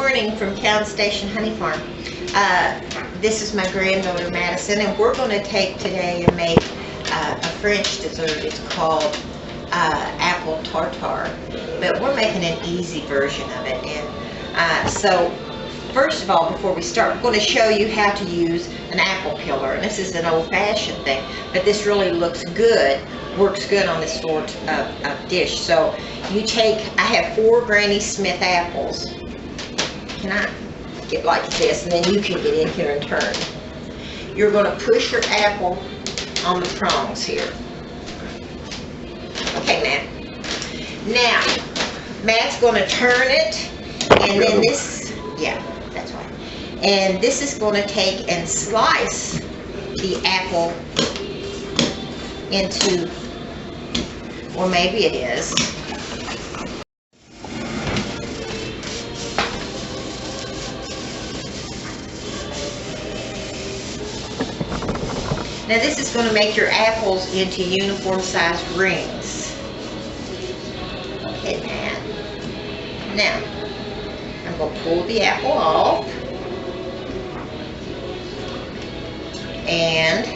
morning from Town Station Honey Farm. This is my granddaughter Madison, and we're going to take today and make a French dessert. It's called apple tartare, but we're making an easy version of it. And so first of all, before we start, we're going to show you how to use an apple peeler. And this is an old-fashioned thing, but this really looks good, works good on this sort of dish. So you take, I have 4 Granny Smith apples. Can I get like this, and then you can get in here and turn. You're going to push your apple on the prongs here. Okay, Matt. Now, Matt's going to turn it, and then this, yeah, that's right. And this is going to take and slice the apple into, or maybe it is. Now this is going to make your apples into uniform sized rings. Okay, Matt. Now, I'm going to pull the apple off and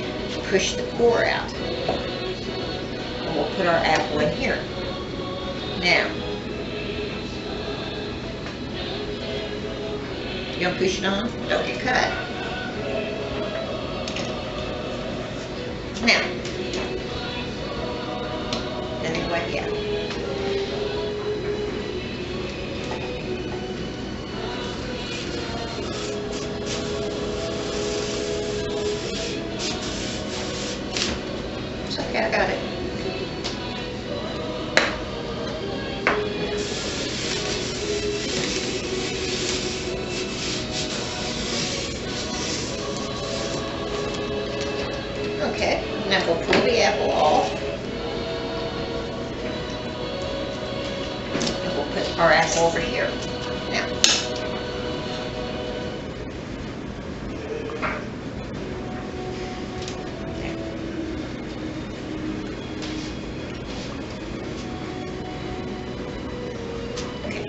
push the core out. And we'll put our apple in here. Now, you going to push it on? Don't get cut. Now, anyway, yeah. It's okay, I got it. Okay. Now we'll pull the apple off, and we'll put our apple over here. Now, okay.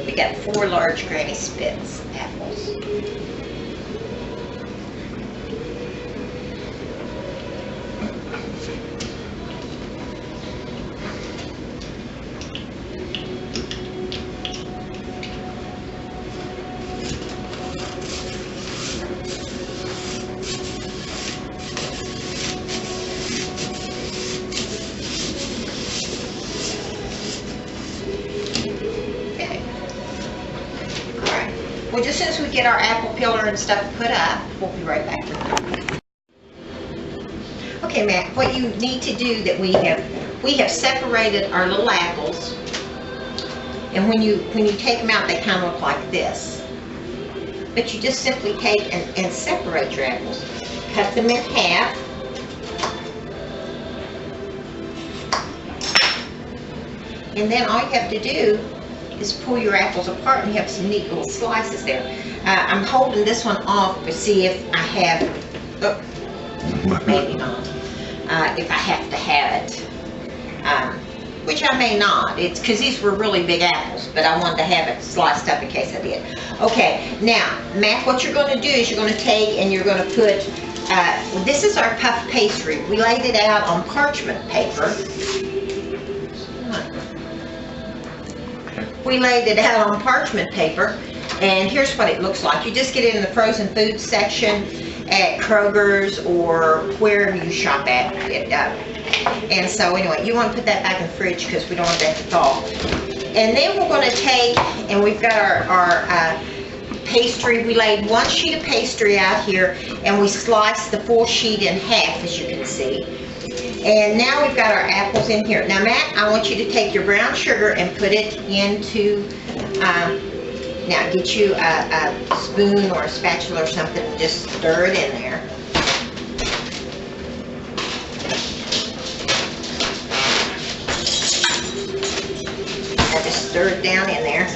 We got 4 large Granny Smith apples. Well, just as soon as we get our apple peeler and stuff put up, we'll be right back with it. Okay, Matt, what you need to do that we have separated our little apples, and when you take them out, they kind of look like this. But you just simply take and separate your apples, cut them in half, and then all you have to do is pull your apples apart, and you have some neat little slices there. I'm holding this one off to see if I have, oh, maybe not, if I have to have it, which I may not. It's because these were really big apples, but I wanted to have it sliced up in case I did. Okay, now, Matt, what you're going to do is you're going to take and you're going to put, this is our puff pastry. We laid it out on parchment paper. We laid it out on parchment paper, and here's what it looks like. You just get it in the frozen food section at Kroger's or wherever you shop at. And so anyway, you want to put that back in the fridge because we don't want that to thaw. And then we're going to take, and we've got our pastry. We laid 1 sheet of pastry out here, and we sliced the full sheet in half, as you can see. And now we've got our apples in here. Now, Matt, I want you to take your brown sugar and put it into Now get you a spoon or a spatula or something and just stir it in there. Now just stir it down in there.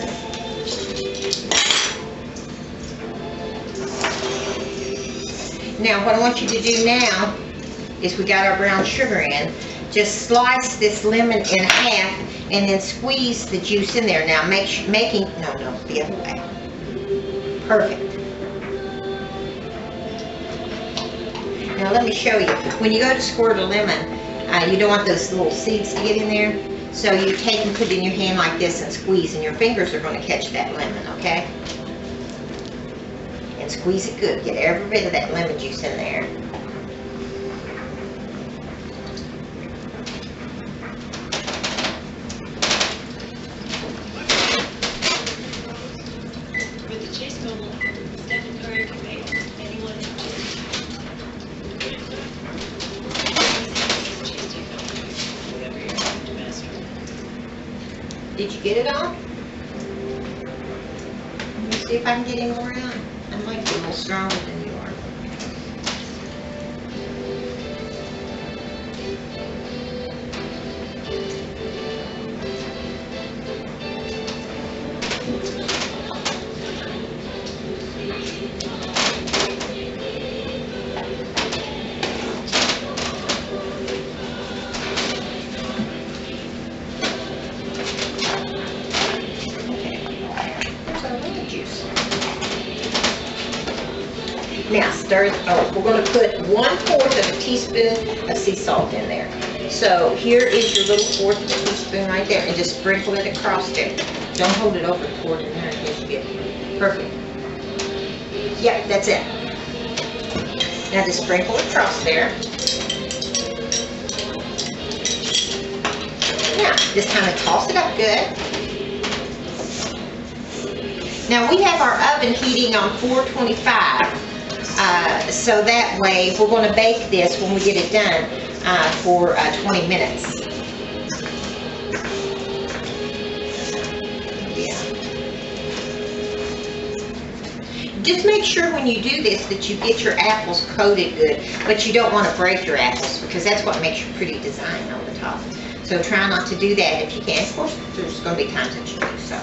Now what I want you to do now is we got our brown sugar in. Just slice this lemon in half and then squeeze the juice in there. Now no, the other way. Perfect. Now let me show you. When you go to squirt a lemon, you don't want those little seeds to get in there. So you take and put it in your hand like this and squeeze, and your fingers are going to catch that lemon, okay? And squeeze it good. Get every bit of that lemon juice in there. Did you get it all? Let me see if I can get any more out. I might be a little stronger than you are. Now stir it. Oh, we're going to put 1/4 of a teaspoon of sea salt in there. So here is your little 1/4 of a teaspoon right there, and just sprinkle it across there. Don't hold it over, pour it in there in case you get it. Perfect. Yep, that's it. Now just sprinkle it across there. Now just kind of toss it up good. Now we have our oven heating on 425. So that way we're going to bake this when we get it done for 20 minutes. Yeah. Just make sure when you do this that you get your apples coated good, but you don't want to break your apples because that's what makes your pretty design on the top. So try not to do that if you can. Of course, there's going to be times that you do so.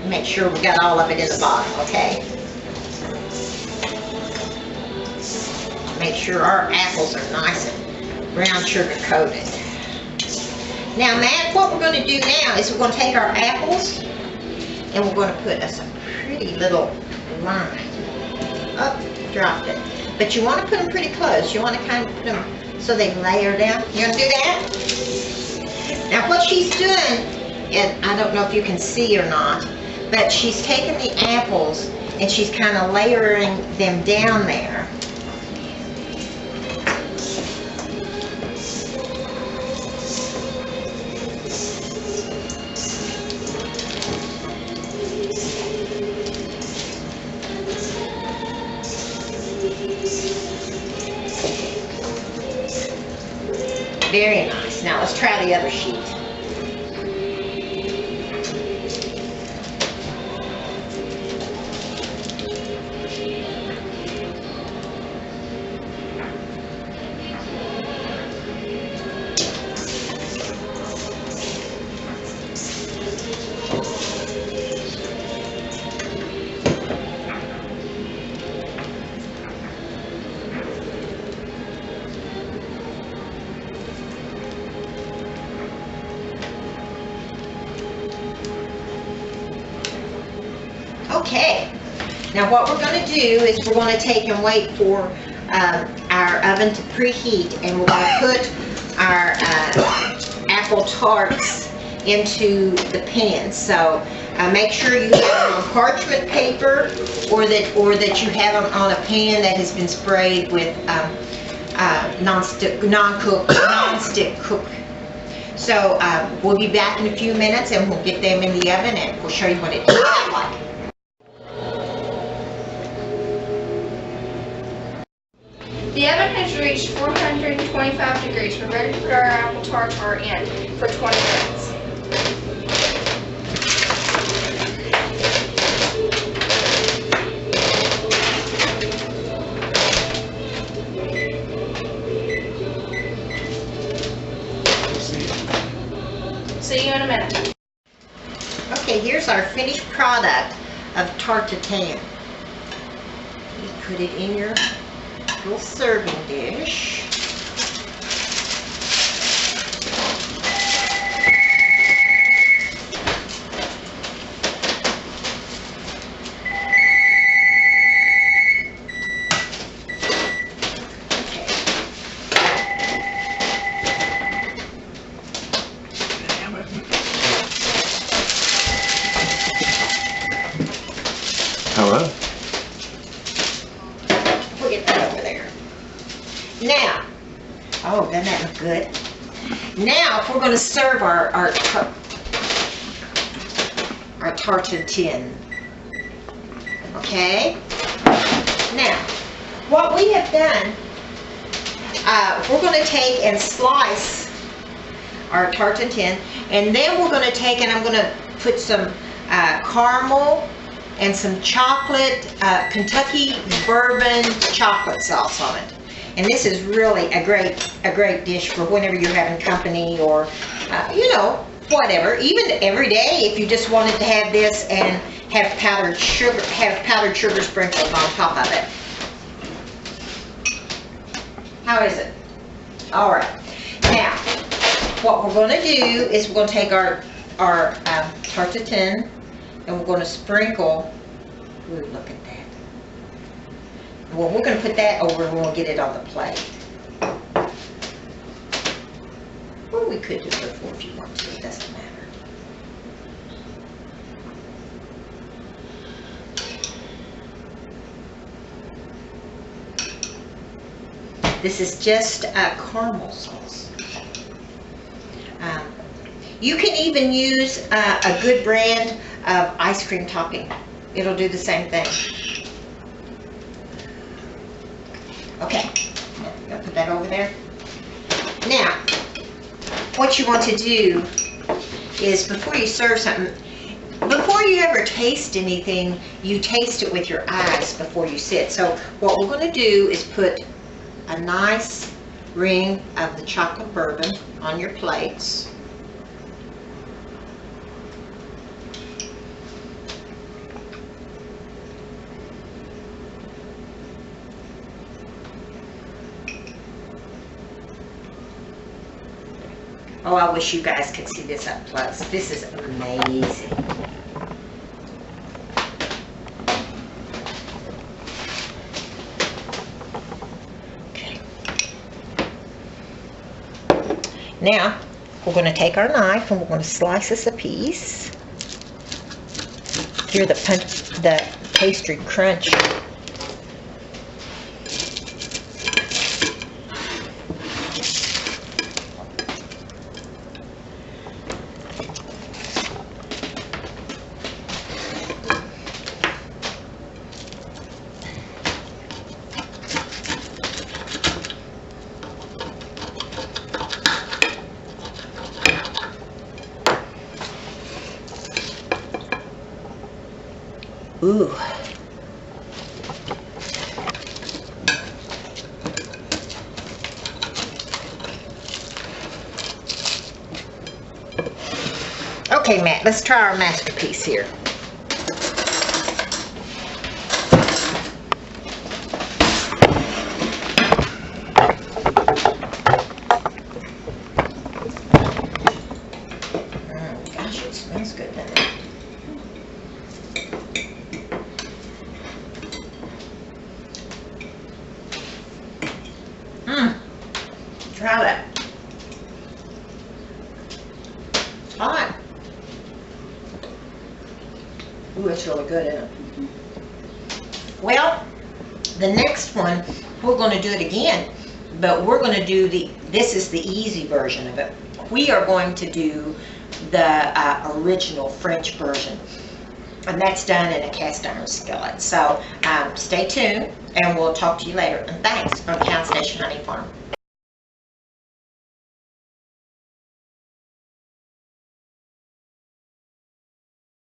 Make sure we got all of it in the bottom, okay? Make sure our apples are nice and brown sugar coated. Now, Matt, what we're going to do now is we're going to take our apples and we're going to put us a pretty little line. Up, dropped it. But you want to put them pretty close. You want to kind of put them so they layer down. You want to do that? Now, what she's doing, and I don't know if you can see or not, but she's taking the apples and she's kind of layering them down there. Very nice. Now let's try the other sheet. Okay, now what we're going to do is we're going to take and wait for our oven to preheat, and we're going to put our apple tarts into the pan. So make sure you have them on parchment paper, or that you have them on a pan that has been sprayed with non-stick cook. So we'll be back in a few minutes and we'll get them in the oven and we'll show you what it turns out like. The oven has reached 425 degrees. We're ready to put our apple tartare in for 20 minutes. See you in a minute. Okay, here's our finished product of tarte tatin. You put it in your little serving dish. Hello. We'll get that over there. Now, oh, doesn't that look good? Now, we're going to serve our tarte tatin. Okay? Now, what we have done, we're going to take and slice our tarte tatin, and then we're going to take and I'm going to put some caramel and some chocolate, Kentucky bourbon chocolate sauce on it. And this is really a great dish for whenever you're having company or, you know, whatever. Even every day, if you just wanted to have this and have powdered sugar sprinkled on top of it. How is it? All right. Now, what we're going to do is we're going to take our tarte tatin and we're going to sprinkle. Ooh, look at that. Well, we're going to put that over and we'll get it on the plate. Well, we could do it before if you want to. It doesn't matter. This is just caramel sauce. You can even use a good brand of ice cream topping. It'll do the same thing. Okay, I'll put that over there. Now, what you want to do is before you serve something, before you ever taste anything, you taste it with your eyes before you sit. So what we're going to do is put a nice ring of the chocolate bourbon on your plates. Oh, I wish you guys could see this up close. This is amazing. Okay. Now, we're going to take our knife and we're going to slice us a piece. Hear the pastry crunch. Ooh. Okay, Matt, let's try our masterpiece here. Gosh, it smells good, doesn't it? Try that. It's hot. Ooh, it's really good, isn't it? Well, the next one, we're going to do it again. but we're going to do this is the easy version of it. We are going to do the original French version, and that's done in a cast iron skillet. So stay tuned, and we'll talk to you later. And thanks from Town Station Honey Farm.